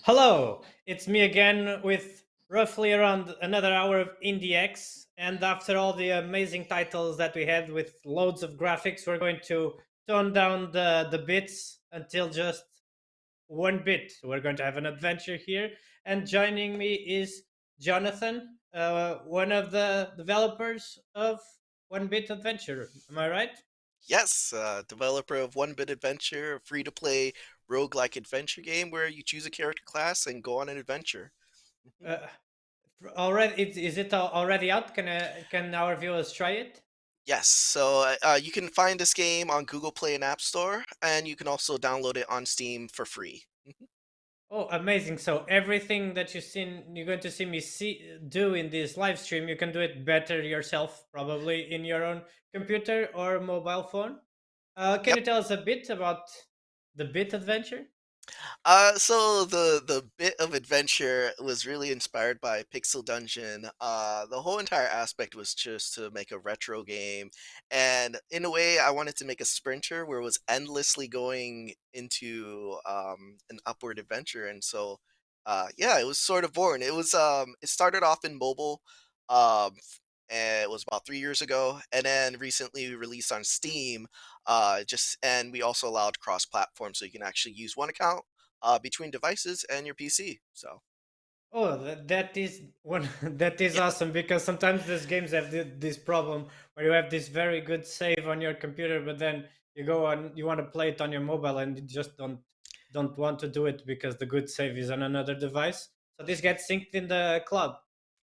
Hello, it's me again with roughly around another hour of IndieX. And after all the amazing titles that we had with loads of graphics, we're going to tone down the bits until just one bit. We're going to have an adventure here. And joining me is Jonathan, one of the developers of OneBit Adventure. Am I right? Yes, developer of OneBit Adventure, a free-to-play roguelike adventure game where you choose a character class and go on an adventure. Mhm. Uh, already, is it already out? Can our viewers try it? Yes, so you can find this game on Google Play and App Store, and you can also download it on Steam for free. Mhm. Oh, amazing! So everything that you're going to see me do in this live stream, you can do it better yourself, probably in your own computer or mobile phone. Can Yep. you tell us a bit about the Bit Adventure? So the bit of adventure was really inspired by Pixel Dungeon. The whole entire aspect was just to make a retro game, and in a way, I wanted to make a sprinter where it was endlessly going into an upward adventure. And so, yeah, it was sort of born. It started off in mobile. And it was about 3 years ago, and then recently released on Steam. Just and we also allowed cross-platform, so you can actually use one account between devices and your PC. So Oh, that is one that is yeah, awesome because sometimes these games have this problem where you have this very good save on your computer, but then you want to play it on your mobile and you just don't want to do it because the good save is on another device. So this gets synced in the cloud,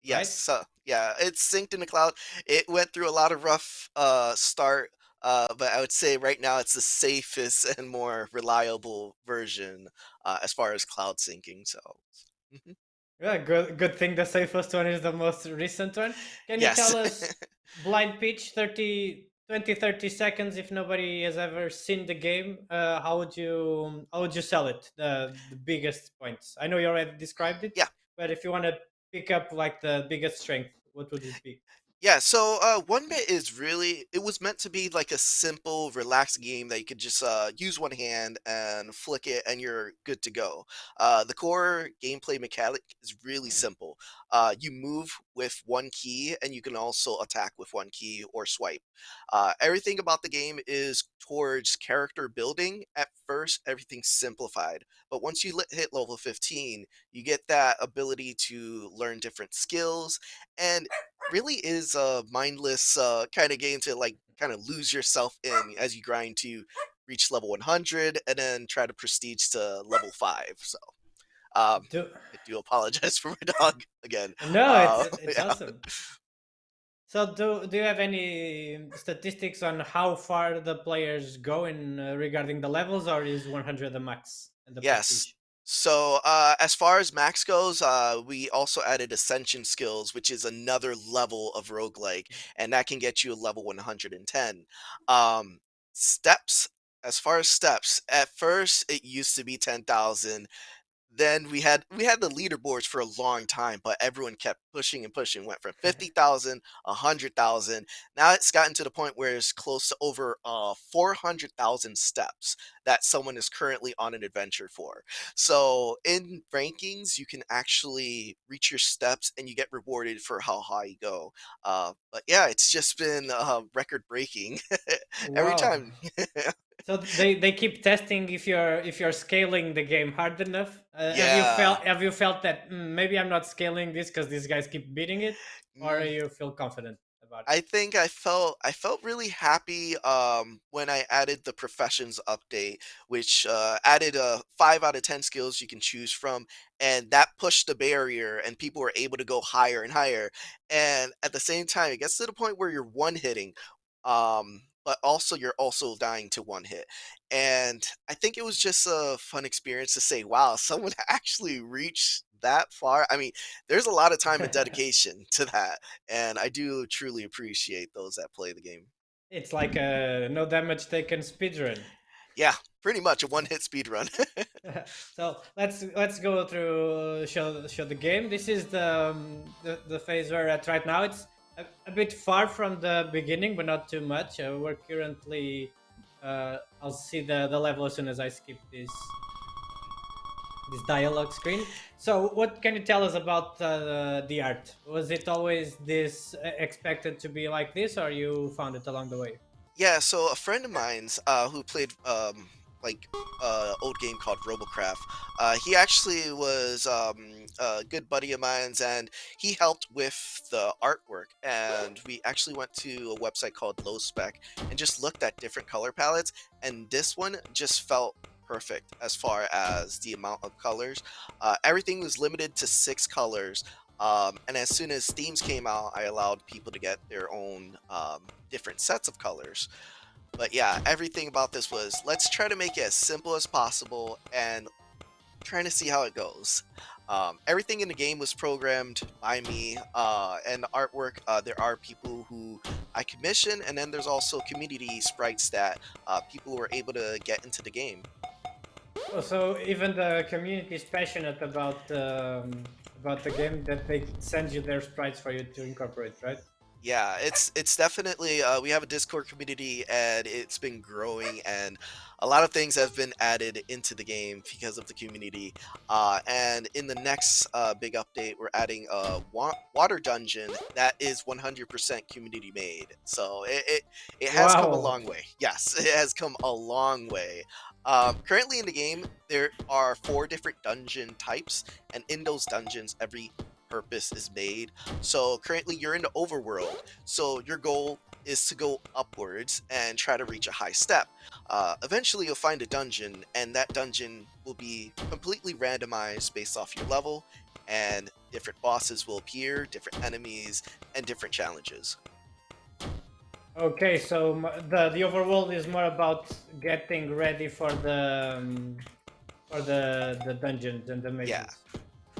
yes, right? yeah, it's synced in the cloud. It went through a lot of rough start, but I would say right now it's the safest and more reliable version as far as cloud syncing. So mhm. Yeah, good thing the safest one is the most recent one. Can you Yes. tell us blind pitch 30 seconds if nobody has ever seen the game? How would you sell it? The biggest points. I know you already described it, Yeah. but if you want to pick up like the biggest strength, what would it be? Yeah, so one bit is really it was meant to be like a simple, relaxed game that you could just use one hand and flick it, and you're good to go. The core gameplay mechanic is really simple. You move with one key, and you can also attack with one key or swipe. Everything about the game is towards character building. At first, everything's simplified, but once you hit level 15, you get that ability to learn different skills and really is a mindless kind of game to like kind of lose yourself in as you grind to reach level 100 and then try to prestige to level 5. So Do I do apologize for my dog again. no, it's Yeah. awesome. So do you have any statistics on how far the players go in regarding the levels, or is 100 the max and the Yes. prestige? So, as far as max goes, we also added Ascension skills, which is another level of roguelike, and that can get you a level 110. Um, steps, as far as steps, at first it used to be 10,000. Then we had the leaderboards for a long time, but everyone kept pushing and pushing. Went from 50,000, 100,000. Now it's gotten to the point where it's close to over 400,000 steps that someone is currently on an adventure for. So in rankings, you can actually reach your steps and you get rewarded for how high you go. But yeah, it's just been record breaking every Wow. time. So they keep testing if you're scaling the game hard enough. Yeah. Have you felt that maybe I'm not scaling this because these guys keep beating it, or Mm. you feel confident about it? I think I felt really happy when I added the professions update, which added 5 out of 10 skills you can choose from, and that pushed the barrier, and people were able to go higher and higher. And at the same time, it gets to the point where you're one hitting, but also you're also dying to one hit. And I think it was just a fun experience to say, "Wow, someone actually reached that far." I mean, there's a lot of time and dedication to that, and I do truly appreciate those that play the game. It's like a no damage taken speedrun. Yeah, pretty much a one-hit speed run. So let's go through show the game. This is the phase we're at right now. It's a bit far from the beginning, but not too much. We're currently I'll see the level as soon as I skip this. this dialogue screen. So, what can you tell us about the art? Was it always this expected to be like this, or you found it along the way? Yeah, so a friend of mine's who played like old game called Robocraft. He actually was a good buddy of mine's, and he helped with the artwork. And we actually went to a website called Low Spec and just looked at different color palettes. And this one just felt perfect as far as the amount of colors. Everything was limited to 6 colors. And as soon as themes came out, I allowed people to get their own different sets of colors. But yeah, everything about this was let's try to make it as simple as possible and trying to see how it goes. Everything in the game was programmed by me, and the artwork, there are people who I commission, and then there's also community sprites that people were able to get into the game. Oh, so even the community is passionate about the game that they send you their sprites for you to incorporate, right? Yeah, it's definitely we have a Discord community and it's been growing and a lot of things have been added into the game because of the community. And in the next big update, we're adding a water dungeon that is 100% community made. So it has come a Wow. long way. Yes, it has come a long way. Currently in the game, there are 4 different dungeon types, and in those dungeons, every purpose is made. So currently you're in the overworld. So your goal is to go upwards and try to reach a high step. Eventually you'll find a dungeon, and that dungeon will be completely randomized based off your level, and different bosses will appear, different enemies, and different challenges. Okay, so the overworld is more about getting ready for the dungeons and the Yeah, missions.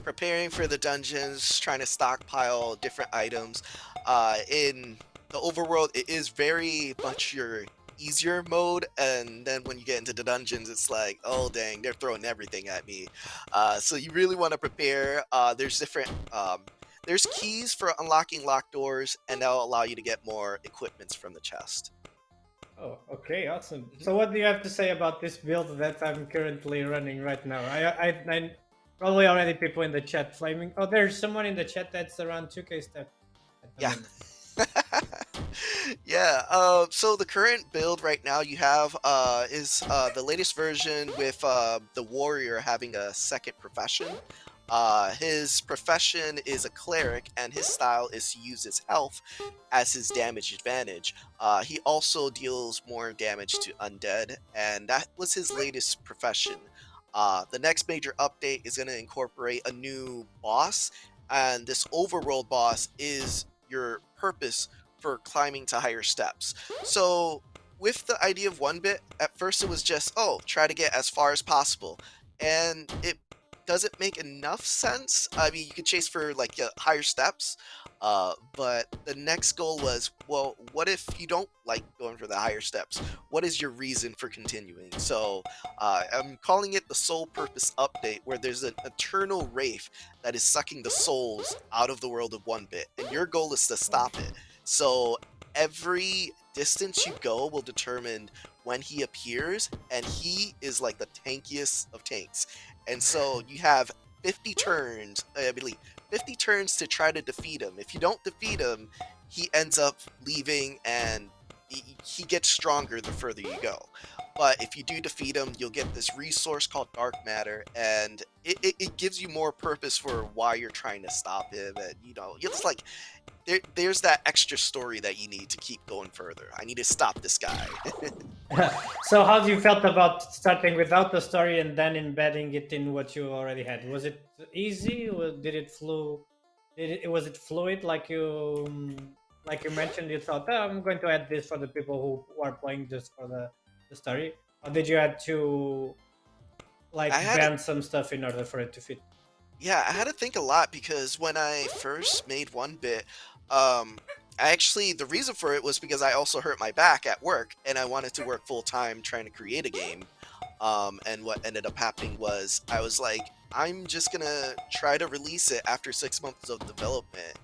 preparing for the dungeons, trying to stockpile different items. In the overworld, it is very much your easier mode, and then when you get into the dungeons, it's like, oh dang, they're throwing everything at me. So you really want to prepare. There's different. There's keys for unlocking locked doors, and that'll allow you to get more equipments from the chest. Oh, okay, awesome. Mhm. So, what do you have to say about this build that I'm currently running right now? I probably already people in the chat flaming. Oh, there's someone in the chat that's around 2K step at the Yeah. moment. Yeah, so the current build right now you have is the latest version with the warrior having a second profession. His profession is a cleric, and his style is to use his health as his damage advantage. He also deals more damage to undead, and that was his latest profession. The next major update is going to incorporate a new boss, and this overworld boss is your purpose for climbing to higher steps. So, with the idea of OneBit, at first it was just, oh, try to get as far as possible. And it doesn't make enough sense. I mean, you could chase for like higher steps, but the next goal was, well, what if you don't like going for the higher steps? What is your reason for continuing? So, I'm calling it the Soul Purpose Update, where there's an eternal wraith that is sucking the souls out of the world of OneBit, and your goal is to Oh, stop it. So every distance you go will determine when he appears, and he is like the tankiest of tanks. And so you have 50 turns, I believe, 50 turns to try to defeat him. If you don't defeat him, he ends up leaving, and he gets stronger the further you go. But if you do defeat him, you'll get this resource called dark matter, and it gives you more purpose for why you're trying to stop him. And it's like there's that extra story that you need to keep going further. I need to stop this guy. so, how do you felt about starting without the story and then embedding it in what you already had? Was it easy? Or did it flow? Was it fluid like you mentioned? You thought, oh, I'm going to add this for the people who are playing just for the story, or did you had to I like had to, bend some stuff in order for it to fit? yeah, I had to think a lot because when I first made one bit, um, I actually the reason for it was because I also hurt my back at work and I wanted to work full time trying to create a game. And what ended up happening was I was like, I'm just gonna try to release it after 6 months of development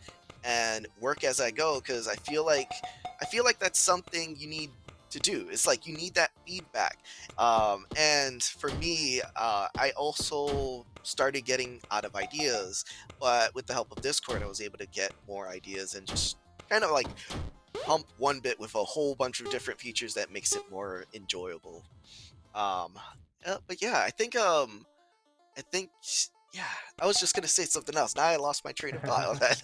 and work as I go because I feel like that's something you need to do. It's like you need that feedback. And for me, I also started getting out of ideas, but with the help of Discord, I was able to get more ideas and just kind of like pump one bit with a whole bunch of different features that makes it more enjoyable. Um, but yeah, I think yeah, I was just gonna say something else. Now I lost my train of thought on that.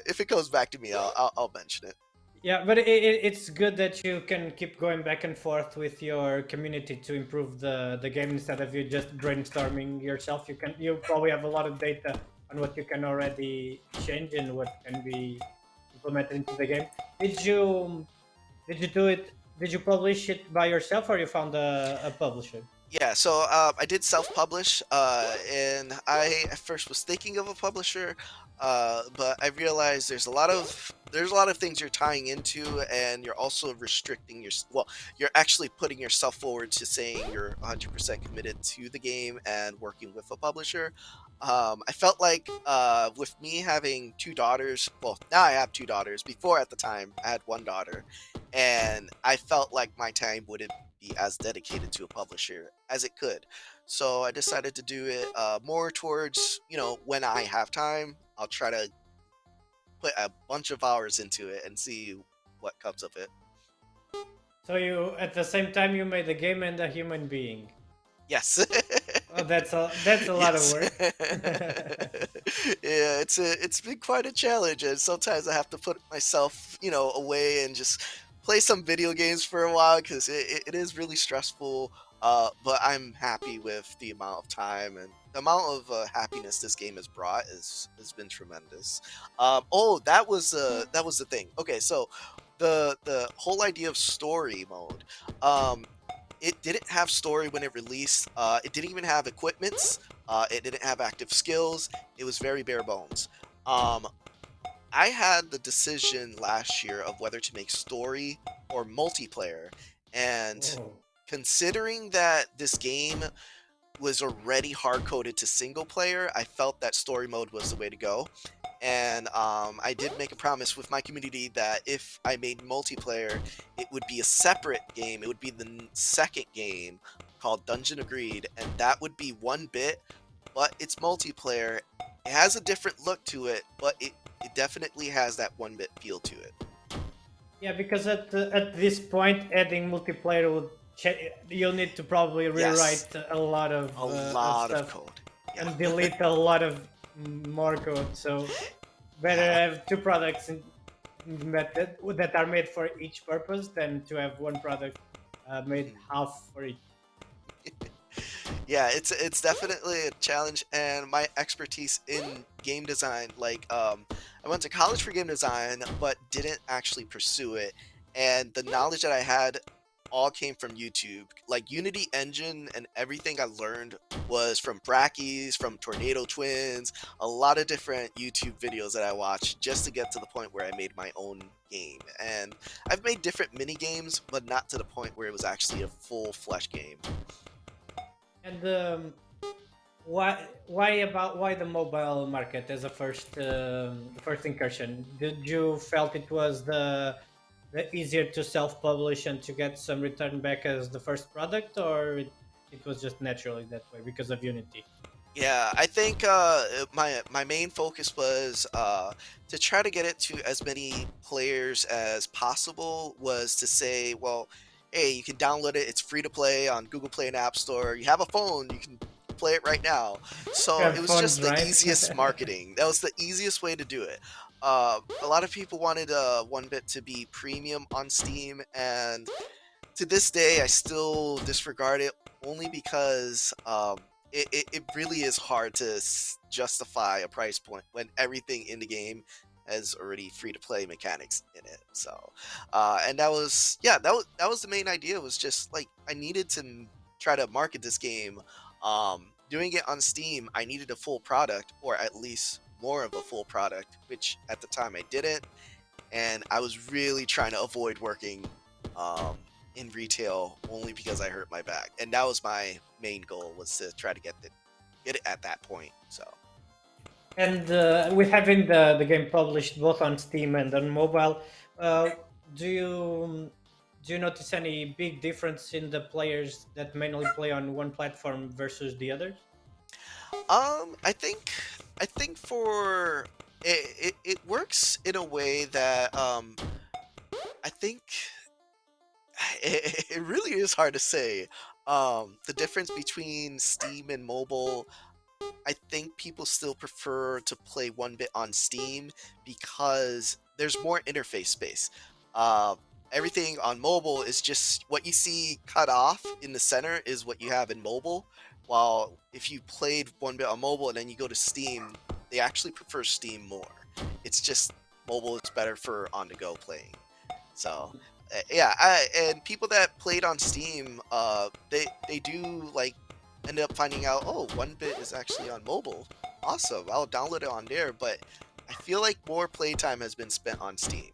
If it comes back to me, I'll mention it. Yeah, but it's good that you can keep going back and forth with your community to improve the game instead of you just brainstorming yourself. You probably have a lot of data on what you can already change and what can be implemented into the game. Did you do it? Did you publish it by yourself, or you found a publisher? Yeah, so I did self-publish, and I at first was thinking of a publisher, but I realized there's a lot of things you're tying into, and you're also restricting well, you're actually putting yourself forward to saying you're 100% committed to the game and working with a publisher. I felt like with me having two daughters, well, now I have two daughters. Before at the time, I had one daughter, and I felt like my time wouldn't be as dedicated to a publisher as it could. So I decided to do it more towards, when I have time, I'll try to put a bunch of hours into it and see what comes of it. So you, at the same time, you made a game and a human being. Yes. Oh, that's a lot of Yes. work. Yeah, it's been quite a challenge, and sometimes I have to put myself, away and just play some video games for a while because it is really stressful. But I'm happy with the amount of time and the amount of happiness this game has brought has been tremendous. Oh, that was the thing. Okay, so the whole idea of story mode. Um, it didn't have story when it released. It didn't even have equipments. It didn't have active skills. It was very bare bones. Um, I had the decision last year of whether to make story or multiplayer, and Oh. considering that this game was already hard coded to single player, I felt that story mode was the way to go. And I did make a promise with my community that if I made multiplayer, it would be a separate game. It would be the second game called Dungeon Agreed, and that would be one bit, but it's multiplayer. It has a different look to it, but it definitely has that one bit feel to it. Yeah, because at this point, adding multiplayer would you'll need to probably Yes, rewrite a lot a of lot of stuff code. Yeah. and delete a lot of more code. So better Yeah. have two products that are made for each purpose than to have one product made Mhm. half for each. Yeah, it's definitely a challenge, and my expertise in game design, like I went to college for game design but didn't actually pursue it, and the knowledge that I had all came from YouTube. Like Unity engine and everything I learned was from Brackeys, from Tornado Twins, a lot of different YouTube videos that I watched just to get to the point where I made my own game. And I've made different mini games, but not to the point where it was actually a full flesh game. And why the mobile market as a first incursion? Did you felt it was the easier to self-publish and to get some return back as the first product, or it was just naturally that way because of Unity? Yeah, I think my main focus was to try to get it to as many players as possible. Was to say, well, hey, you can download it. It's free to play on Google Play and App Store. You have a phone, you can play it right now. We So have it was phones, just the right? easiest marketing. That was the easiest way to do it. A lot of people wanted One Bit to be premium on Steam, and to this day, I still disregard it only because it really is hard to justify a price point when everything in the game has already free to play mechanics in it. So, and that was yeah, that was the main idea. Was just like I needed to try to market this game. Doing it on Steam, I needed a full product, or at least more of a full product, which at the time I didn't, and I was really trying to avoid working um, in retail only because I hurt my back, and that was my main goal was to try to get it at that point. So And with having the game published both on Steam and on mobile, uh, do you? do you notice any big difference in the players that mainly play on one platform versus the others? I think for it works in a way that I think it really is hard to say. The difference between Steam and mobile, I think people still prefer to play one bit on Steam because there's more interface space. Uh, Everything on mobile is just what you see cut off in the center is what you have in mobile. While if you played one bit on mobile and then you go to Steam, they actually prefer Steam more. It's just mobile is better for on the go playing. So yeah, and people that played on Steam, they do like end up finding out, oh, one bit is actually on mobile. Awesome, I'll download it on there. But I feel like more playtime has been spent on Steam.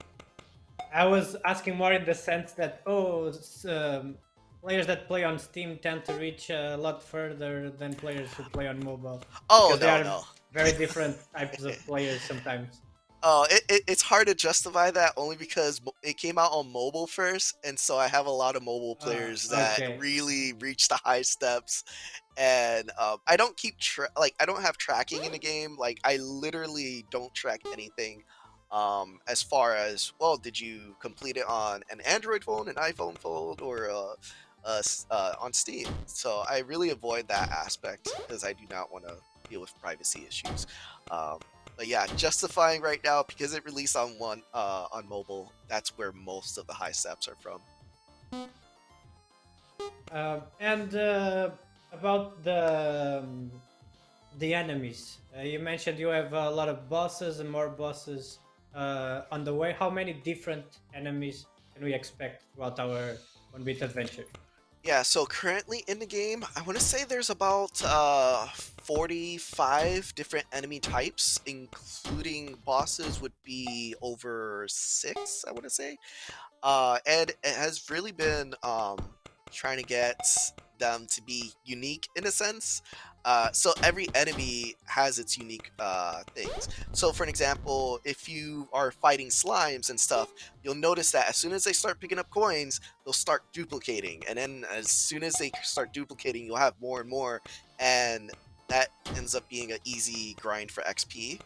I was asking more in the sense that players that play on Steam tend to reach a lot further than players who play on mobile Oh because they no, are no. very different types of players sometimes. Oh, it's hard to justify that only because it came out on mobile first, and so I have a lot of mobile players that Okay. really reach the high steps. And I don't keep like I don't have tracking in the game. Like I literally don't track anything. As far as, well, did you complete it on an Android phone, an iPhone phone, or on Steam? So I really avoid that aspect because I do not want to deal with privacy issues. Um, but yeah, justifying right now because it released on on mobile. That's where most of the high steps are from. And about the enemies, you mentioned you have a lot of bosses and more bosses on the way. How many different enemies can we expect throughout our one bit adventure? Yeah, so currently in the game, I want to say there's about 45 different enemy types, including bosses would be over 6, I want to say. And it has really been trying to get them to be unique in a sense. So every enemy has its unique things. So, for an example, if you are fighting slimes and stuff, you'll notice that as soon as they start picking up coins, they'll start duplicating, and then as soon as they start duplicating, you'll have more and more, and that ends up being an easy grind for XP.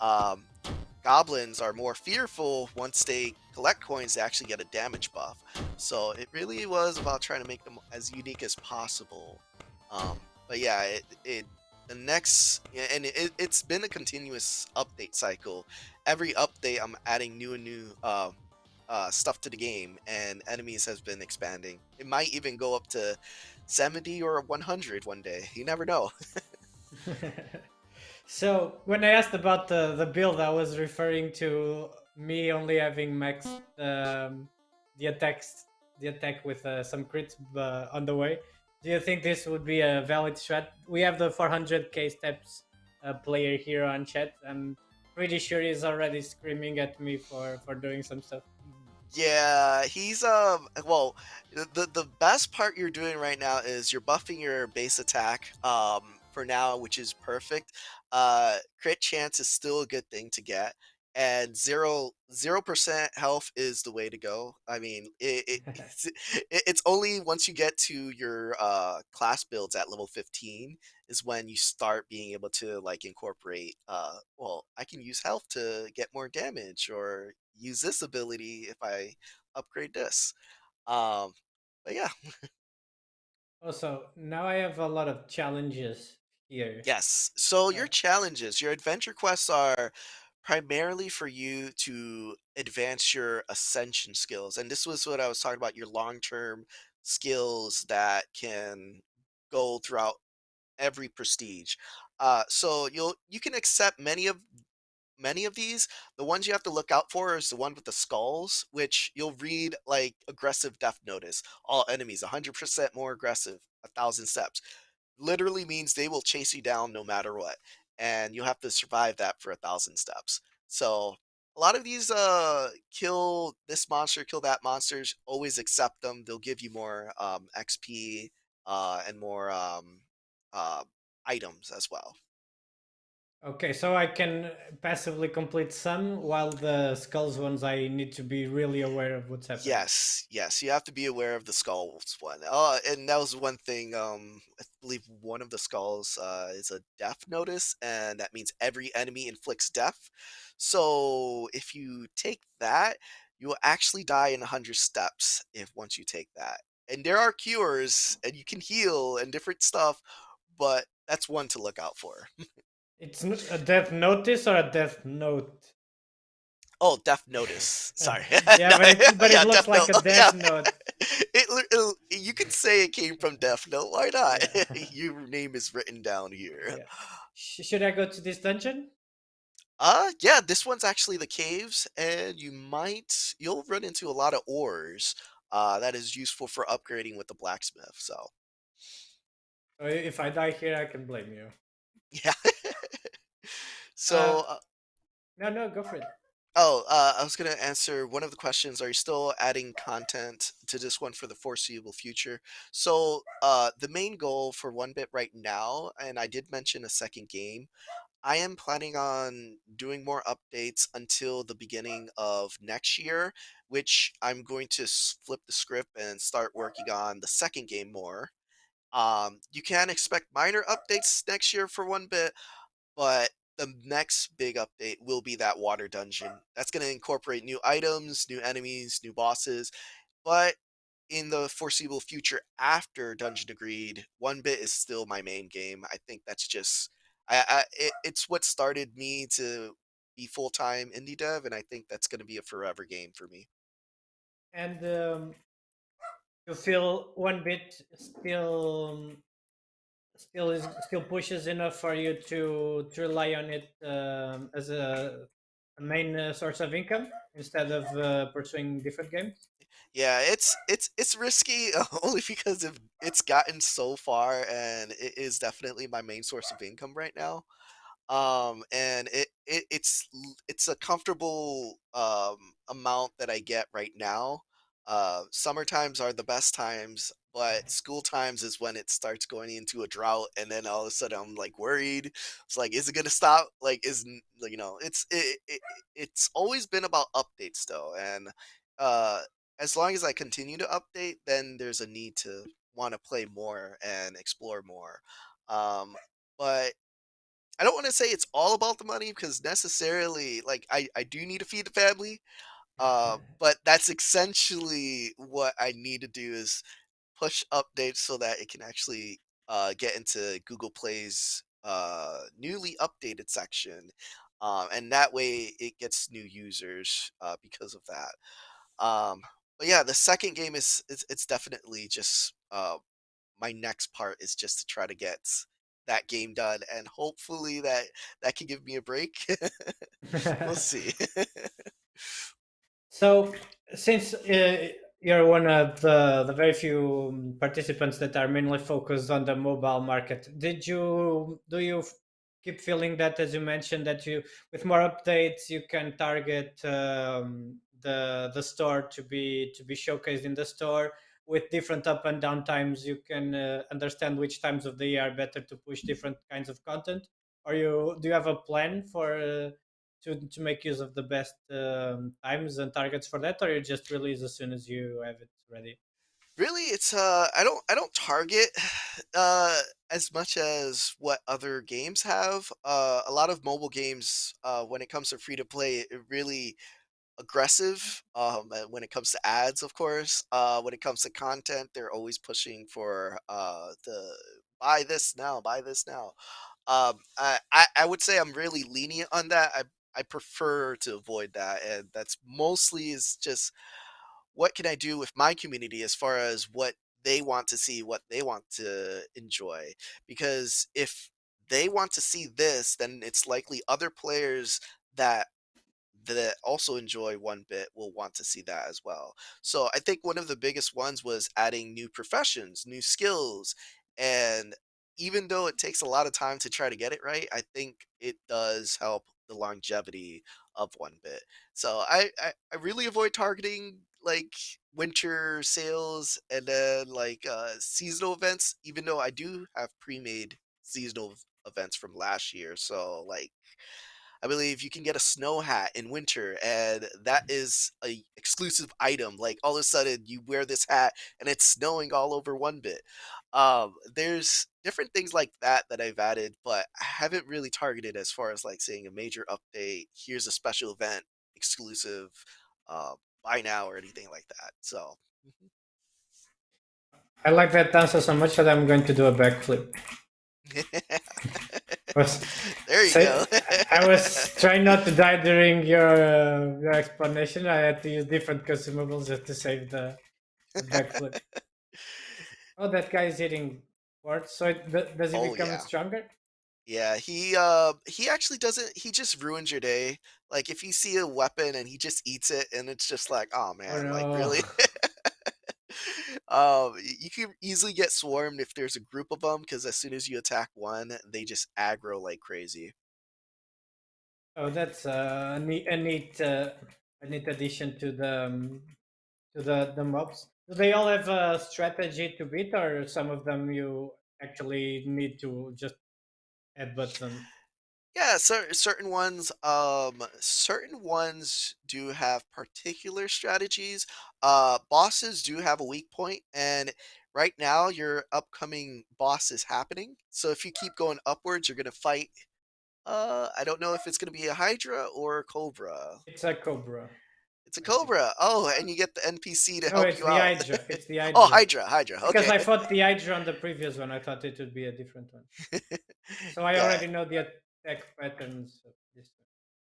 Um, Goblins are more fearful. Once they collect coins, they actually get a damage buff. So it really was about trying to make them as unique as possible. But yeah, the next, yeah, and it's been a continuous update cycle. Every update, I'm adding new and new stuff to the game, and enemies has been expanding. It might even go up to 70 or 100 one day. You never know. So when I asked about the build, I was referring to me only having maxed the attacks, the attack with some crits on the way. Do you think this would be a valid strat? We have the 400k steps player here on chat. I'm pretty sure he's already screaming at me for doing some stuff. Yeah, he's well, the best part you're doing right now is you're buffing your base attack for now, which is perfect. Crit chance is still a good thing to get, and 0% health is the way to go. I mean, it's only once you get to your class builds at level 15 is when you start being able to like incorporate well, I can use health to get more damage, or use this ability if I upgrade this. Um, but yeah, Also, now I have a lot of challenges here. yes. So your Uh, challenges, your adventure quests are primarily for you to advance your ascension skills. And this was what I was talking about, your long-term skills that can go throughout every prestige. So you can accept many of these. The ones you have to look out for is the one with the skulls, which you'll read like aggressive death notice. All enemies 100% more aggressive, 1,000 steps. Literally means they will chase you down no matter what. And you'll have to survive that for 1,000 steps. So a lot of these kill this monster, kill that monsters, always accept them. They'll give you more XP and more uh, items as well. Okay, so I can passively complete some, while the skulls ones I need to be really aware of what's happening. Yes, yes, you have to be aware of the skulls one. And that was one thing. I believe one of the skulls is a death notice, and that means every enemy inflicts death. So if you take that, you will actually die in 100 steps if once you take that. And there are cures, and you can heal and different stuff, but that's one to look out for. It's a death notice or a death note? Oh, Death Notice. Sorry. Yeah, No, but it yeah, looks Death like Note. a Oh, yeah. death note. You can say it came from Death Note. Why not? Yeah, Your name is written down here. yeah. Should I go to this dungeon? Yeah, this one's actually the caves, and you'll run into a lot of ores. That is useful for upgrading with the blacksmith. So, So if I die here, I can blame you. yeah. Uh, So, no, no, go for it. I was gonna answer one of the questions. Are you still adding content to this one for the foreseeable future? So, the main goal for OneBit right now, and I did mention a second game, I am planning on doing more updates until the beginning of next year, which I'm going to flip the script and start working on the second game more. You can expect minor updates next year for OneBit, but the next big update will be that water dungeon. That's going to incorporate new items, new enemies, new bosses. But in the foreseeable future after Dungeon Agreed, One Bit is still my main game. I think that's just it's what started me to be full time indie dev, and I think that's going to be a forever game for me. And you feel one bit still pushes enough for you to rely on it as a main source of income instead of pursuing different games. Yeah, it's risky only because it's gotten so far, and it is definitely my main source of income right now. And it's a comfortable amount that I get right now. Summer times are the best times, but school times is when it starts going into a drought, and then all of a sudden I'm like worried. It's like, is it gonna stop? Like, it's always been about updates though, and uh, as long as I continue to update, then there's a need to want to play more and explore more. But I don't want to say it's all about the money because necessarily, like, I do need to feed the family. But that's essentially what I need to do is push updates so that it can actually get into Google Play's newly updated section. And that way it gets new users because of that. Um, but yeah, the second game it's definitely just my next part is just to try to get that game done, and hopefully that can give me a break. We'll see. So, since you're one of the very few participants that are mainly focused on the mobile market, do you keep feeling that, as you mentioned, that you with more updates you can target the store to be showcased in the store with different up and down times? You can understand which times of the year are better to push different kinds of content. Or you do you have a plan for? To make use of the best times and targets for that, or you just release as soon as you have it ready? Really, it's I don't target as much as what other games have. A lot of mobile games, when it comes to free to play, it really aggressive and when it comes to ads, of course. When it comes to content, they're always pushing for the buy this now, buy this now. I would say I'm really lenient on that. I prefer to avoid that, and that's mostly is just what can I do with my community as far as what they want to see, what they want to enjoy. Because if they want to see this, then it's likely other players that also enjoy one bit will want to see that as well. So I think one of the biggest ones was adding new professions, new skills, and even though it takes a lot of time to try to get it right, I think it does help the longevity of one bit. So I really avoid targeting like winter sales and then like seasonal events, even though I do have pre-made seasonal events from last year. So like I believe you can get a snow hat in winter, and that is a exclusive item. Like all of a sudden, you wear this hat, and it's snowing all over OneBit. There's different things like that that I've added, but I haven't really targeted as far as like saying a major update. Here's a special event exclusive, uh, buy now or anything like that. So. I like that answer so much that I'm going to do a backflip. Was There you go. say I was trying not to die during your explanation. I had to use different consumables just to save the backflip. Oh, that guy is eating quartz. So does he Oh become yeah. stronger? Yeah, he actually doesn't he just ruins your day. Like if you see a weapon and he just eats it and it's just like, "Oh Oh man, like no! really?" You can easily get swarmed if there's a group of them because as soon as you attack one, they just aggro like crazy. Oh, that's a neat addition to the mobs. Do they all have a strategy to beat, or some of them you actually need to just headbutt them? Yeah, certain ones do have particular strategies. Bosses do have a weak point, and right now your upcoming boss is happening. So if you keep going upwards, you're gonna fight. I don't know if it's gonna be a Hydra or a Cobra. It's a cobra, It's a I think. Cobra. Oh, and you get the NPC to No, help it's you the out. Hydra. It's the Oh, Hydra. Hydra, Hydra. Because Okay. I fought the Hydra on the previous one. I thought it would be a different one. So I Yeah. already know the attack patterns of this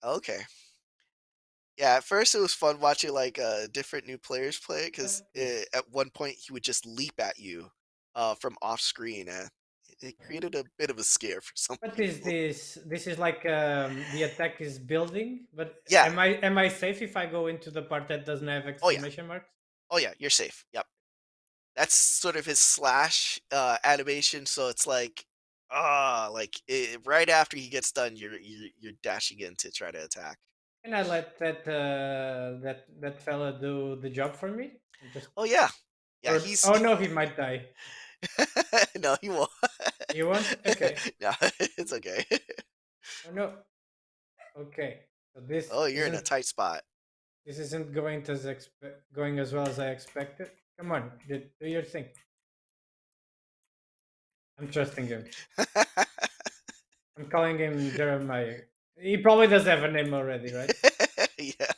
one. Okay. Yeah, at first it was fun watching like different new players play because What is at one point he would just leap at you from off screen, and it created a bit of a scare for some what is people. this? This is like the attack is building, but Yeah. am I safe if I go into the part that doesn't have Oh yeah. exclamation marks? Oh yeah. You're safe. Yep. That's sort of his slash animation. So it's like right after he gets done, you're dashing in to try to attack. Can I let that fella do the job for me? And just Oh yeah. Yeah. or oh no, he might die. No, he won't. You want? Okay. No, it's okay. Oh no. Okay. So this Oh, you're in a isn't tight spot. this isn't going as well as I expected. Come on, do your thing. I'm trusting him. I'm calling him Jeremiah. He probably does have a name already, right? Yeah.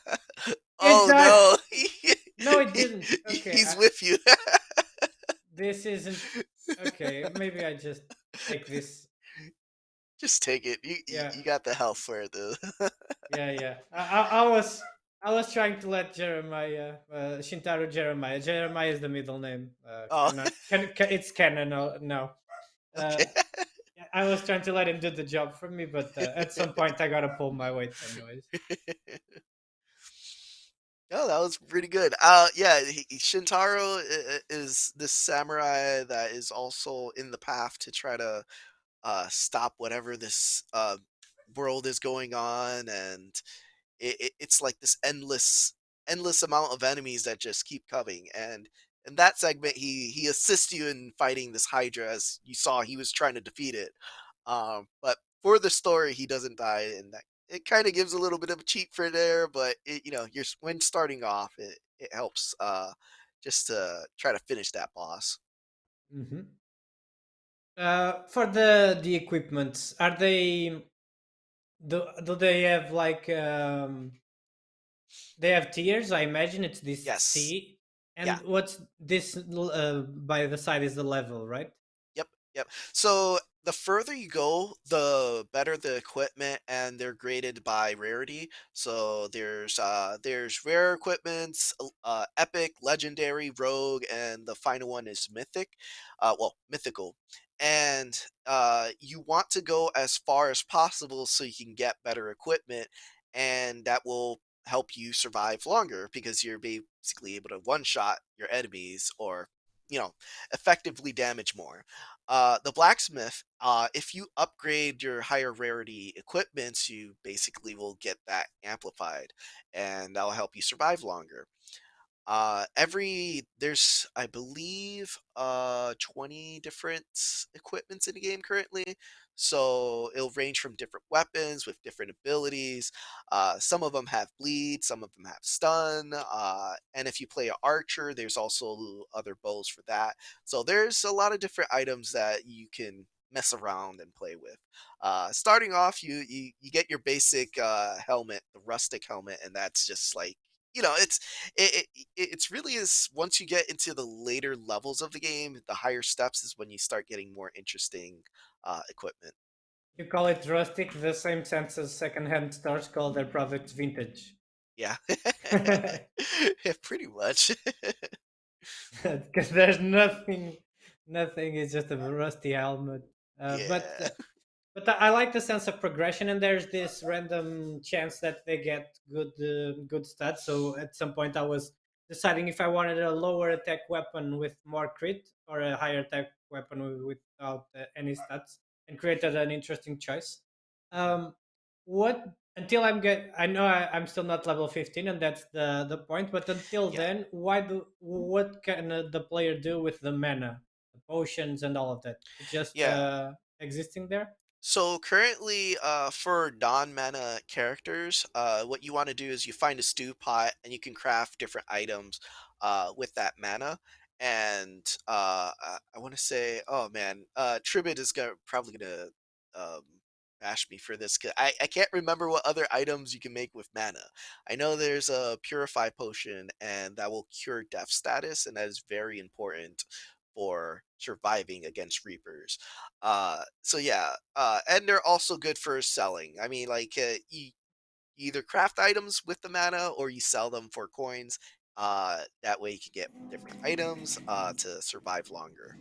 It Oh died. no, No, it didn't. Okay, he's with you. this isn't okay. Maybe I just take this. Just take it. Yeah, You got the health for it, though. yeah, yeah. I was trying to let Jeremiah, Shintaro Jeremiah. Jeremiah is the middle name. Oh, It's canon now. Uh, okay. I was trying to let him do the job for me, but at some point I gotta pull my weight, anyways. No, that was pretty good. Yeah, Shintaro is this samurai that is also in the path to try to stop whatever this world is going on, and it's like this endless amount of enemies that just keep coming. And in that segment, he assists you in fighting this Hydra. As you saw, he was trying to defeat it. But for the story, he doesn't die, and that it kind of gives a little bit of a cheat for there. But when starting off, it helps just to try to finish that boss. Hmm. For the equipments, are they do they have like they have tiers? I imagine it's this Yes. C, Yeah. and what's this by the side is the level, right? Yep, yep. So the further you go, the better the equipment, and they're graded by rarity. So there's rare equipments, epic, legendary, rogue, and the final one is mythic. Well, mythical. And you want to go as far as possible so you can get better equipment, and that will help you survive longer because you're basically able to one shot your enemies or you know effectively damage more. The blacksmith, if you upgrade your higher rarity equipments, you basically will get that amplified, and that'll help you survive longer. There's, I believe, 20 different equipments in the game currently. So it'll range from different weapons with different abilities. Some of them have bleed, some of them have stun. And if you play an archer, there's also other bows for that. So there's a lot of different items that you can mess around and play with. Starting off, you get your basic helmet, the rustic helmet, and that's just like, it's really is once you get into the later levels of the game, the higher steps is when you start getting more interesting equipment. You call it rustic, the same sense as secondhand stores call their products vintage. Yeah. Yeah, pretty much. Because there's nothing. It's just a rusty helmet. Uh, but Yeah. but I like the sense of progression, and there's this random chance that they get good stats. So at some point, I was deciding if I wanted a lower attack weapon with more crit or a higher attack weapon without any stats, and created an interesting choice. Um, what until I know I'm still not level 15, and that's the point. But until Yeah. then, what can the player do with the mana, the potions, and all of that? It just Yeah. existing there. So currently, for non-mana characters, what you want to do is you find a stew pot and you can craft different items with that mana. And I want to say, oh man, Tribid is probably gonna um, bash me for this. 'Cause I can't remember what other items you can make with mana. I know there's a purify potion and that will cure death status, and that is very important for surviving against reapers. So yeah, and they're also good for selling. I mean, like, you either craft items with the mana or you sell them for coins. That way you can get different items to survive longer.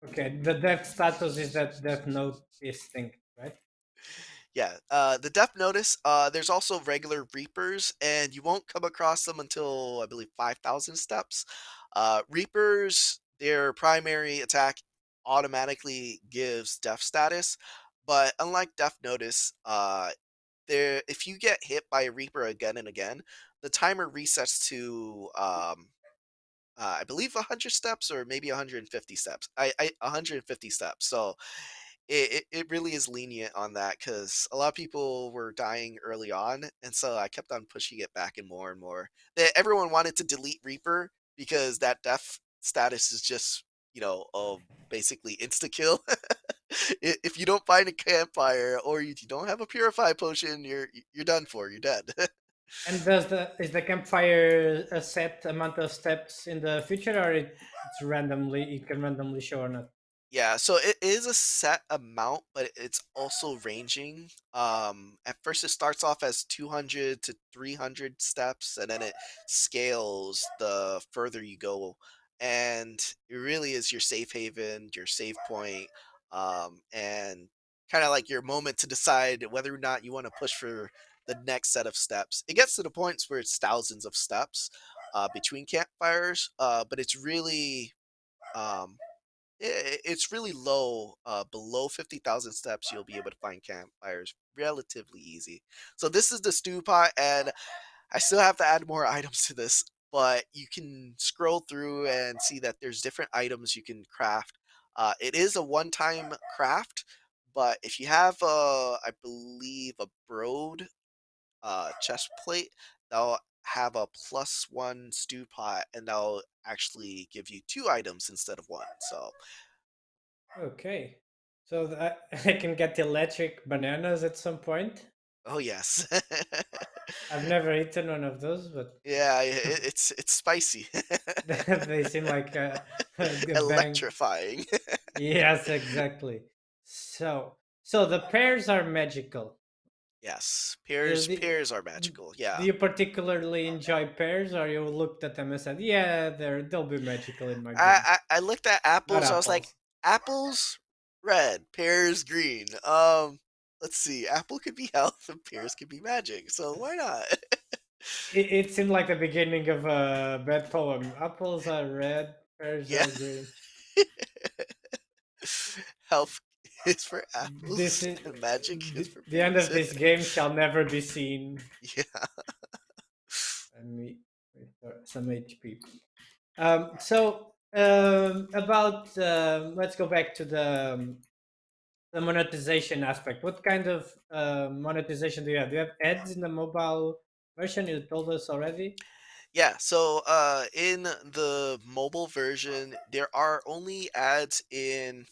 Okay, the death status is that death note is thing, right? Yeah, the Death Notice. There's also regular Reapers, and you won't come across them until I believe 5,000 steps. Reapers, their primary attack automatically gives Death status, but unlike Death Notice, there if you get hit by a Reaper again and again, the timer resets to I believe 100 steps or maybe 150 steps. 150 steps. So it really is lenient on that because a lot of people were dying early on, and so I kept on pushing it back and more and more. Everyone wanted to delete Reaper because that death status is just, basically insta kill. If you don't find a campfire or you don't have a purify potion, you're done for. You're dead. And is the campfire a set amount of steps in the future, or it can randomly show or not? Yeah, so it is a set amount, but it's also ranging. At first it starts off as 200 to 300 steps, and then it scales the further you go. And it really is your safe haven, your save point, and kind of like your moment to decide whether or not you want to push for the next set of steps. It gets to the points where it's thousands of steps between campfires, but it's really um, it's really low, below 50,000 steps, you'll be able to find campfires relatively easy. So this is the stew pot, and I still have to add more items to this, but you can scroll through and see that there's different items you can craft. It is a one-time craft, but if you have, I believe, a broad chest plate, that'll have a +1 stew pot, and that'll actually give you two items instead of one. So Okay, so I can get electric bananas at some point. oh, yes. I've never eaten one of those, but Yeah, it's spicy. they seem like a bang. Electrifying. Yes, exactly. So the pairs are magical. Yes, Uh, the, pears are magical, do yeah. you particularly enjoy pears, or you looked at them and said, "Yeah, they'll be magical in my game"? I looked at Not apples, I was like, apples. "Apples, red, pears, green." Let's see, apple could be health and pears could be magic, so why not? It seemed like the beginning of a bad poem. Apples are red, pears Yeah. are green. Health is for This apples is and magic is for the end pears. of this game shall never be seen. Yeah. And me. Restore some HP. About let's go back to the monetization aspect. What kind of monetization do you have? Do you have ads in the mobile version? You told us already. Yeah, so in the mobile version, there are only ads in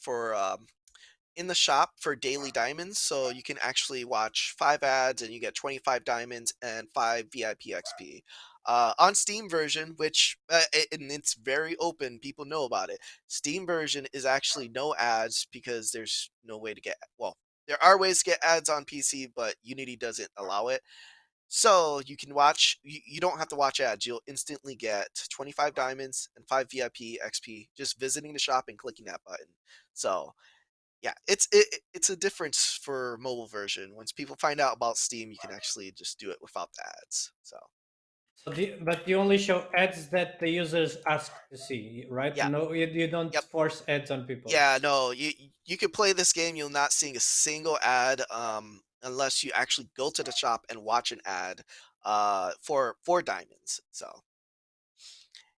the shop for daily diamonds, so you can actually watch 5 ads and you get 25 diamonds and 5 VIP XP. On Steam version, which and it's very open, people know about it. Steam version is actually no ads because there's no way to get, well, there are ways to get ads on PC, but Unity doesn't allow it. So you can watch. You don't have to watch ads. You'll instantly get 25 diamonds and 5 VIP XP just visiting the shop and clicking that button. So yeah, it's a difference for mobile version. Once people find out about Steam, you can actually just do it without the ads. So But you only show ads that the users ask to see, right? yeah, No, you don't yep, force ads on people. yeah. No, you can play this game. You'll not seeing a single ad unless you actually go to the shop and watch an ad for diamonds. So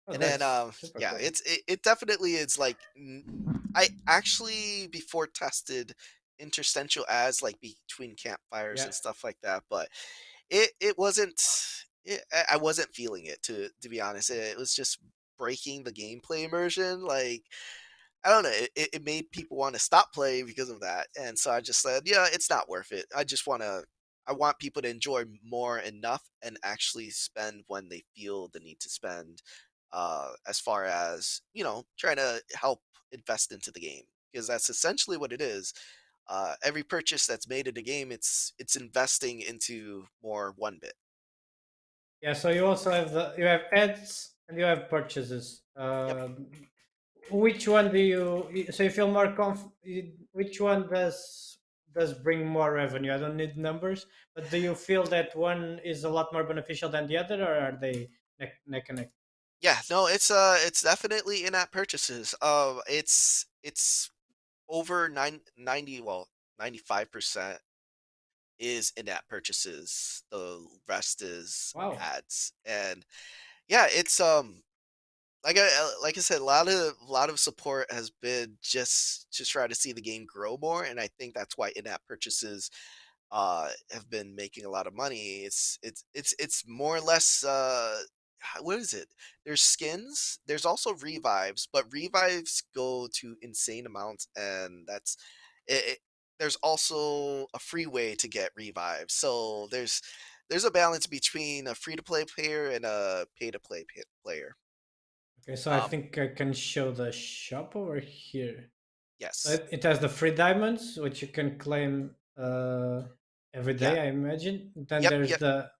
Oh, and then that's super yeah, cool. it definitely is like I actually before tested interstitial ads like between campfires Yeah. and stuff like that, but it wasn't I wasn't feeling it to be honest. It was just breaking the gameplay immersion. Like I don't know, it made people want to stop playing because of that. And so I just said, yeah, it's not worth it. I want people to enjoy more enough and actually spend when they feel the need to spend, as far as, trying to help invest into the game. Because that's essentially what it is. Every purchase that's made in the game, it's investing into more one bit. Yeah, so you also have you have ads and you have purchases. Yep. Which one do so you feel more which one does bring more revenue? I don't need numbers, but do you feel that one is a lot more beneficial than the other, or are they neck and neck? Yeah, no, it's definitely in-app purchases. It's over 90, well, 95% is in-app purchases. The rest is Wow. ads. And yeah, it's like I said, a lot of support has been just to try to see the game grow more, and I think that's why in-app purchases have been making a lot of money. It's more or less what is it? There's skins. There's also revives, but revives go to insane amounts, and there's also a free way to get revives. So there's a balance between a free to play player and a pay to play player. Okay, so I Um, think I can show the shop over here. So yes. it has the free diamonds, which you can claim every Yeah. day, I imagine. Then Yep. there's Yep. the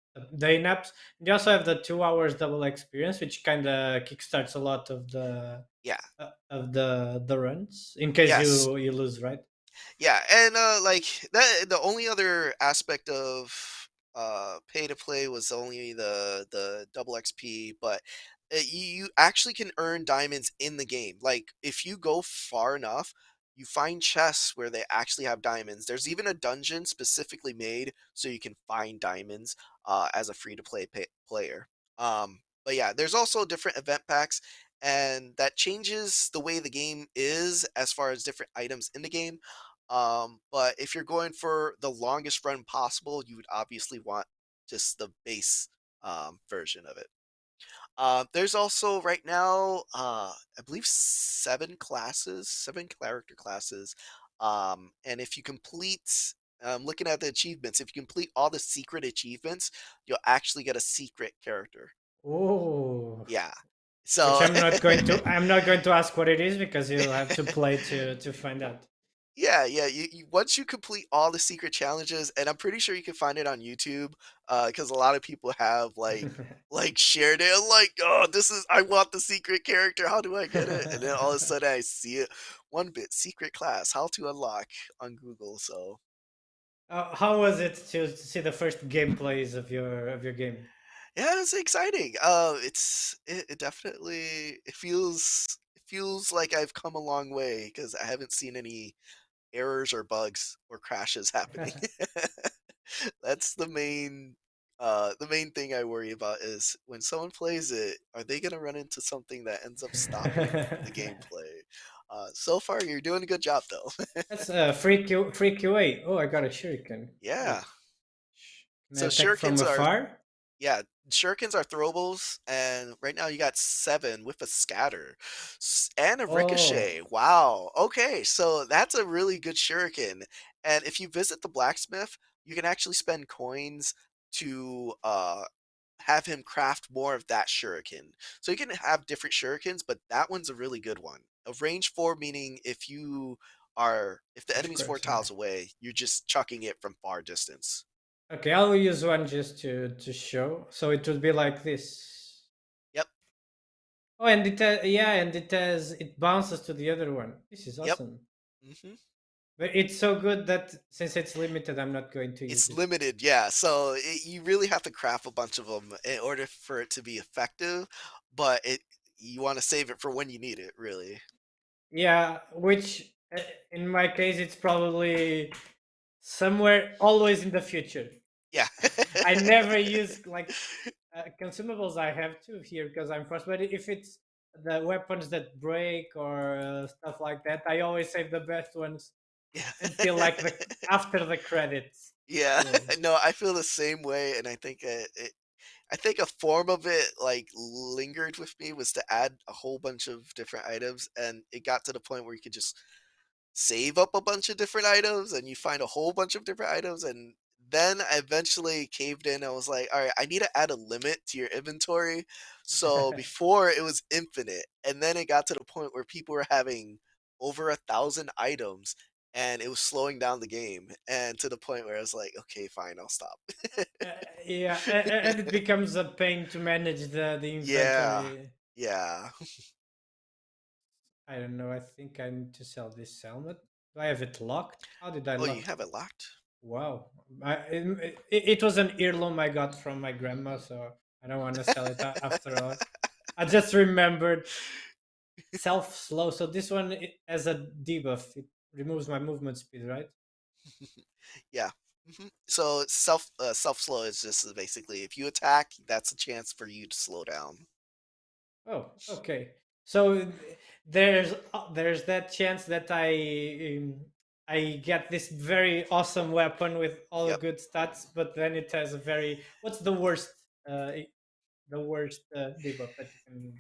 in-apps. You also have the 2 hours double experience, which kind of kickstarts a lot Yeah. of the runs in case Yes. you lose, right? Yeah, and like that, the only other aspect of pay to play was only the double XP, but you actually can earn diamonds in the game. Like if you go far enough, you find chests where they actually have diamonds. There's even a dungeon specifically made so you can find diamonds as a free to play player. But yeah, there's also different event packs, and that changes the way the game is as far as different items in the game. But if you're going for the longest run possible, you would obviously want just the base version of it. There's also right now, I believe 7 character classes. And if you complete, looking at the achievements, if you complete all the secret achievements, you'll actually get a secret character. Oh, Yeah. which So I'm not going to ask what it is because you'll have to play to find out. yeah, yeah. You once you complete all the secret challenges, and I'm pretty sure you can find it on YouTube, because a lot of people have like shared it, like, oh, this is I want the secret character. How do I get it? And then all of a sudden I see it, 1-bit secret class, how to unlock on Google. So How was it to see the first gameplays of your game? yeah, it's exciting. It definitely it feels like I've come a long way because I haven't seen any errors or bugs or crashes happening. That's the main. The main thing I worry about is when someone plays it, are they gonna run into something that ends up stopping the gameplay? So far, you're doing a good job, though. That's free QA. Oh, I got a shuriken. Yeah. Wait, can I So attack from shurikens are afar? yeah, shurikens are throwables, and right now you got 7 with a scatter and a Oh, ricochet. Wow. Okay, so that's a really good shuriken. And if you visit the blacksmith, you can actually spend coins to have him craft more of that shuriken. So you can have different shurikens, but that one's a really good one. A range 4 meaning if the of enemy's 4 course, yeah. tiles away, you're just chucking it from far distance. Okay, I'll use one just to show. So it would be like this. Yep. Oh, and yeah, and it bounces to the other one. This is Yep. awesome. hmm But it's so good that since it's limited, I'm not going to use It's it. limited, yeah. So you really have to craft a bunch of them in order for it to be effective, but you want to save it for when you need it, really. Yeah, which in my case, it's probably somewhere always in the future. Yeah. I never use like consumables. I have two here because I'm first. But if it's the weapons that break or stuff like that, I always save the best ones Yeah. until like the after the credits Yeah. roll. No, I feel the same way, and I think a form of it like lingered with me was to add a whole bunch of different items, and it got to the point where you could just save up a bunch of different items and you find a whole bunch of different items, and then I eventually caved in. I was like, all right, I need to add a limit to your inventory. So before it was infinite, and then it got to the point where people were having over 1,000 items, and it was slowing down the game, and to the point where I was like, okay, fine, I'll stop. Uh, yeah, and it becomes a pain to manage the Yeah, inventory. yeah. I don't know. I think I need to sell this helmet. Do I have it locked? How did I Oh, you lock? have it locked? Wow, it was an earlobe I got from my grandma, so I don't want to sell it after all. I just remembered self slow. So this one has a debuff. It removes my movement speed, right? Yeah. So self slow is just basically if you attack, that's a chance for you to slow down. Oh, okay. So there's that chance that I get this very awesome weapon with all Yep. good stats, but then it has a very what's the worst the worst debuff that you can.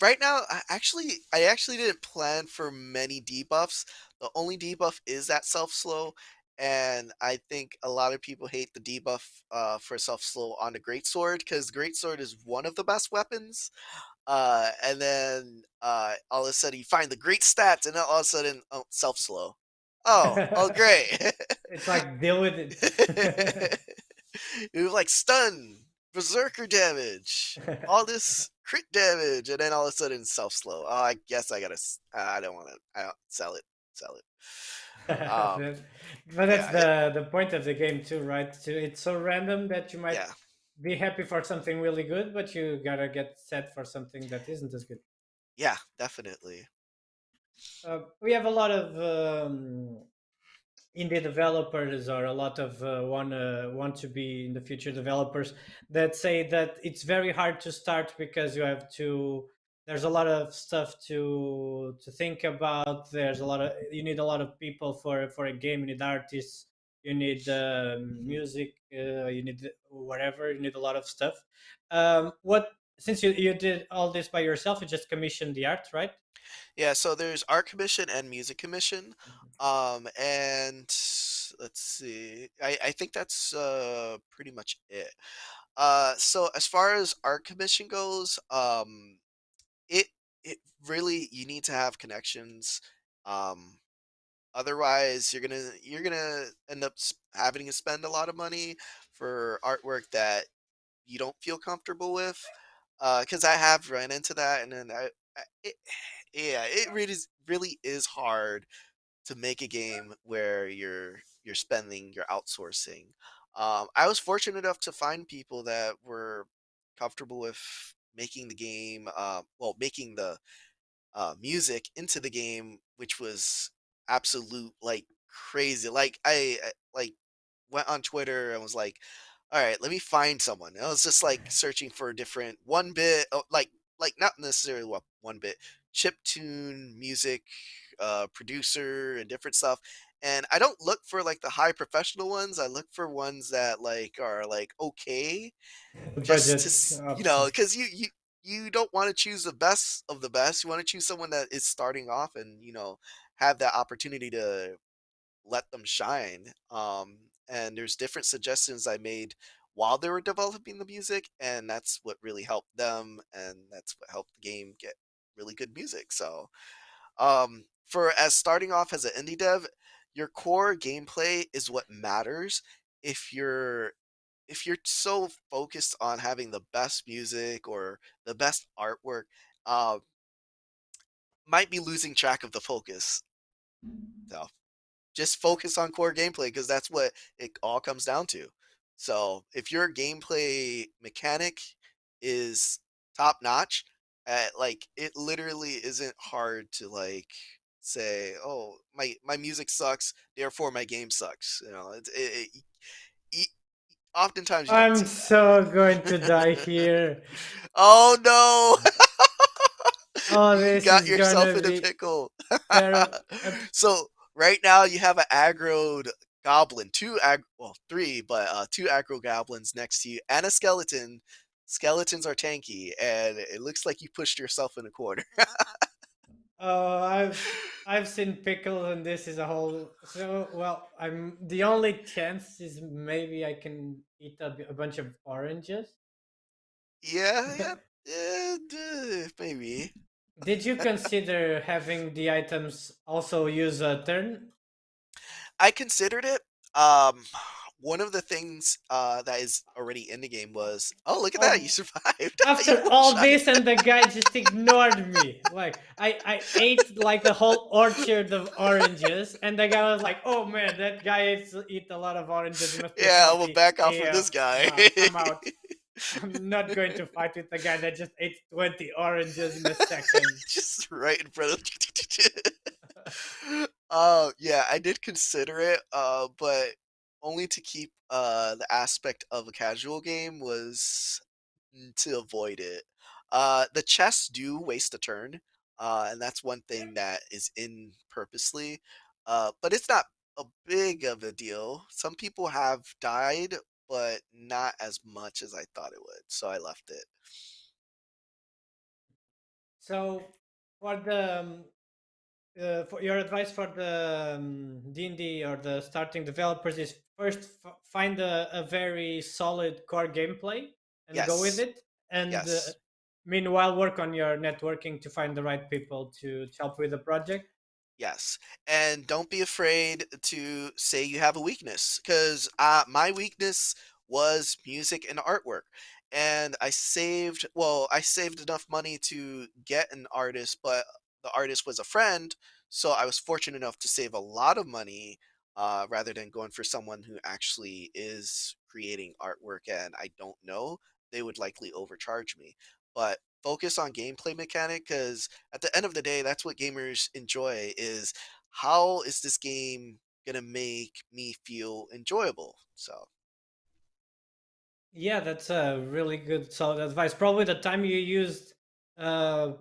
Right now, I actually didn't plan for many debuffs. The only debuff is that self slow, and I think a lot of people hate the debuff for self slow on the greatsword because greatsword is one of the best weapons. And then all of a sudden you find the great stats, and then all of a sudden, oh, self slow. Oh, great. It's like deal with it. It was like stun, berserker damage, all this crit damage, and then all of a sudden self slow. Oh, I guess I gotta. I don't want to. I don't sell it. Sell it. Um, That- but that's yeah, it, the point of the game too, right? It's so random that you might yeah, be happy for something really good, but you gotta get set for something that isn't as good. yeah, definitely. We have a lot of indie developers or a lot of want to be in the future developers that say that it's very hard to start because you have to there's a lot of stuff to think about. There's a lot of you need a lot of people for a game. You need artists, you need Mhm. music, you need whatever, you need a lot of stuff. What since you did all this by yourself, you just commissioned the art, right? Yeah, so there's art commission and music commission. And let's see. I think that's pretty much it. So as far as art commission goes, it it really you need to have connections. Um, Otherwise you're gonna end up having to spend a lot of money for artwork that you don't feel comfortable with. Because I have run into that, and then yeah, it really is hard to make a game where you're spending, you're outsourcing. I was fortunate enough to find people that were comfortable with making the game, well, making the music into the game, which was absolute like crazy. Like I like went on Twitter and was like, all right, let me find someone. I was just like searching for different one bit, like not necessarily what one bit chip tune music, producer and different stuff. And I don't look for like the high professional ones. I look for ones that like are like okay, just to Budget options. because you don't want to choose the best of the best. You want to choose someone that is starting off and have that opportunity to let them shine. And there's different suggestions I made while they were developing the music, and that's what really helped them, and that's what helped the game get really good music. So, for as starting off as an indie dev, your core gameplay is what matters. If you're so focused on having the best music or the best artwork, uh, might be losing track of the focus. So just focus on core gameplay because that's what it all comes down to. So if your gameplay mechanic is top notch, like it literally isn't hard to like say, oh my music sucks, therefore my game sucks. E- oftentimes you don't I'm see that. so going to die here. Oh no! Oh, You this got is yourself gonna in a be pickle. terrible. So right now you have an aggroed goblin, well, three, but two aggro goblins next to you, and a skeleton. Skeletons are tanky, and it looks like you pushed yourself in a corner. Oh, I've seen pickles, and this is a whole. So well, I'm the only chance is maybe I can eat a bunch of oranges. Yeah, yeah, maybe. Did you consider having the items also use a turn? I considered it. Um, one of the things that is already in the game was, oh, look at that, you Oh, survived. You after one all shot it. this, and the guy just ignored me. Like I ate like a whole orchard of oranges, and the guy was like, "Oh man, that guy eat a lot of oranges. He must be Yeah, I'm gonna salty." back off from Yeah, this guy. nah, I'm out. I'm not going to fight with the guy that just ate 20 oranges in a second. Just right in front of. Yeah, I did consider it, but only to keep the aspect of a casual game was to avoid it. The chests do waste a turn, and that's one thing that is in purposely. But it's not a big of a deal. Some people have died, but not as much as I thought it would, so I left it. So, for the for your advice for the D&D or the starting developers is first find a very solid core gameplay and go with Yes, it, and yes. meanwhile work on your networking to find the right people to help with the project. Yes, and don't be afraid to say you have a weakness, because my weakness was music and artwork, and I saved enough money to get an artist, but the artist was a friend, so I was fortunate enough to save a lot of money, rather than going for someone who actually is creating artwork, and I don't know, they would likely overcharge me. But focus on gameplay mechanic, because at the end of the day, that's what gamers enjoy is how is this game gonna make me feel enjoyable? So, Yeah, that's a really good solid advice. Probably the time you used, uh,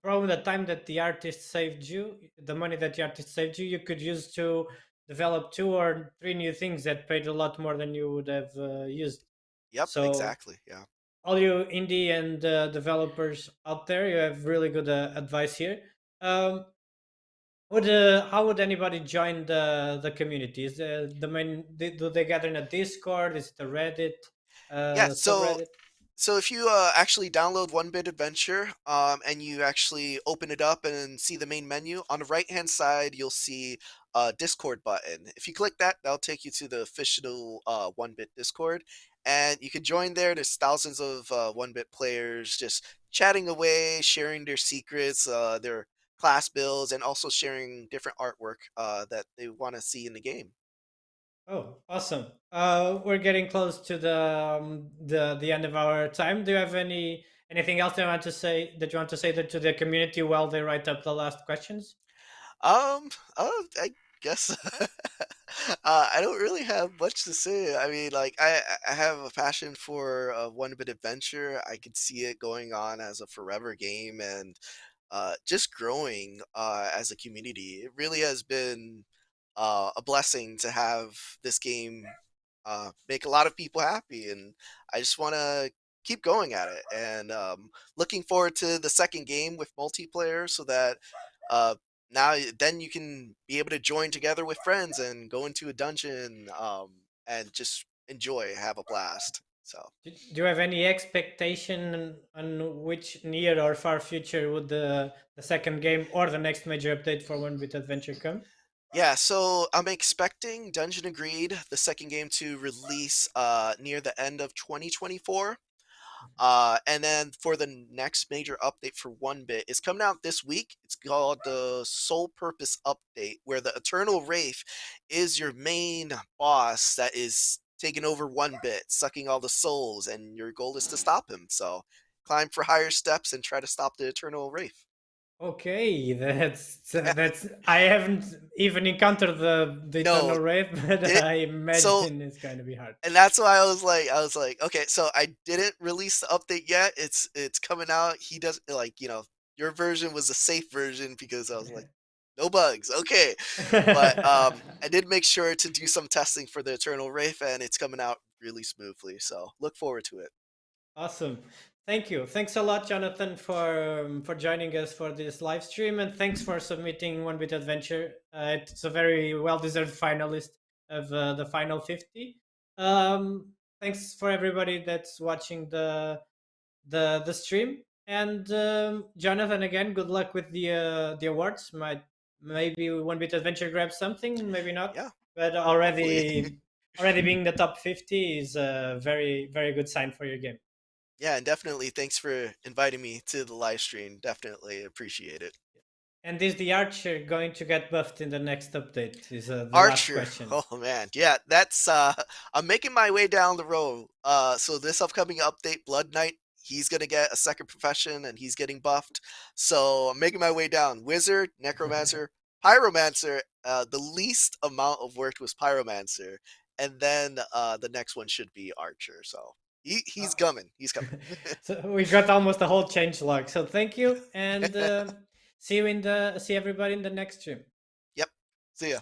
probably the time that the artist saved you, the money that the artist saved you, you could use to develop two or three new things that paid a lot more than you would have used. yep, So exactly. Yeah. all you indie and developers out there, you have really good advice here. Um, would how would anybody join the community? Is the main do they gather in a Discord? Is it a Reddit Yeah, subreddit? so if you actually download OneBit Adventure, and you actually open it up and see the main menu, on the right hand side you'll see a Discord button. If you click that, that'll take you to the official OneBit Discord, and you can join there. There's thousands of OneBit players just chatting away, sharing their secrets, their class builds, and also sharing different artwork that they want to see in the game. Oh, awesome! We're getting close to the end of our time. Do you have anything else that you want to say to the community while they write up the last questions? Um, I guess I don't really have much to say. I mean, like I have a passion for OneBit Adventure. I could see it going on as a forever game and just growing as a community. It really has been a blessing to have this game make a lot of people happy, and I just want to keep going at it. And looking forward to the second game with multiplayer, so that uh, then you can be able to join together with friends and go into a dungeon and just enjoy, have a blast. So. Do you have any expectation on which near or far future would the second game or the next major update for One Bit Adventure come? Yeah, so I'm expecting Dungeon Agreed, the second game, to release near the end of 2024. And then for the next major update for One Bit, it's coming out this week. It's called the Sole Purpose Update, where the Eternal Wraith is your main boss that is taking over One Bit, sucking all the souls, and your goal is to stop him. So climb for higher steps and try to stop the Eternal Wraith. Okay, that's I haven't even encountered the No, Eternal Wraith, but it I so imagine it's going to be hard. and that's why I was like, okay, so I didn't release the update yet. It's coming out. He doesn't like, your version was a safe version because I was like, no bugs, okay. But I did make sure to do some testing for the Eternal Wraith, and it's coming out really smoothly. So look forward to it. Awesome. Thank you. Thanks a lot, Jonathan, for joining us for this live stream, and thanks for submitting One Bit Adventure. It's a very well-deserved finalist of the final 50. Thanks for everybody that's watching the stream, and Jonathan, again, good luck with the awards. Maybe One Bit Adventure grabs something, maybe not, Yeah, but hopefully. already being the top 50 is a very very good sign for your game. Yeah, and definitely thanks for inviting me to the live stream. Definitely appreciate it. And is the archer going to get buffed in the next update? Is the last Archer. question. Oh man. Yeah, that's I'm making my way down the road. So this upcoming update, Blood Knight, he's gonna get a second profession and he's getting buffed. So I'm making my way down. Wizard, Necromancer, Pyromancer. The least amount of work was Pyromancer. And then the next one should be Archer. So he's Uh, coming. He's coming. so we got almost a whole change log. So thank you, and see everybody in the next stream. Yep. See ya.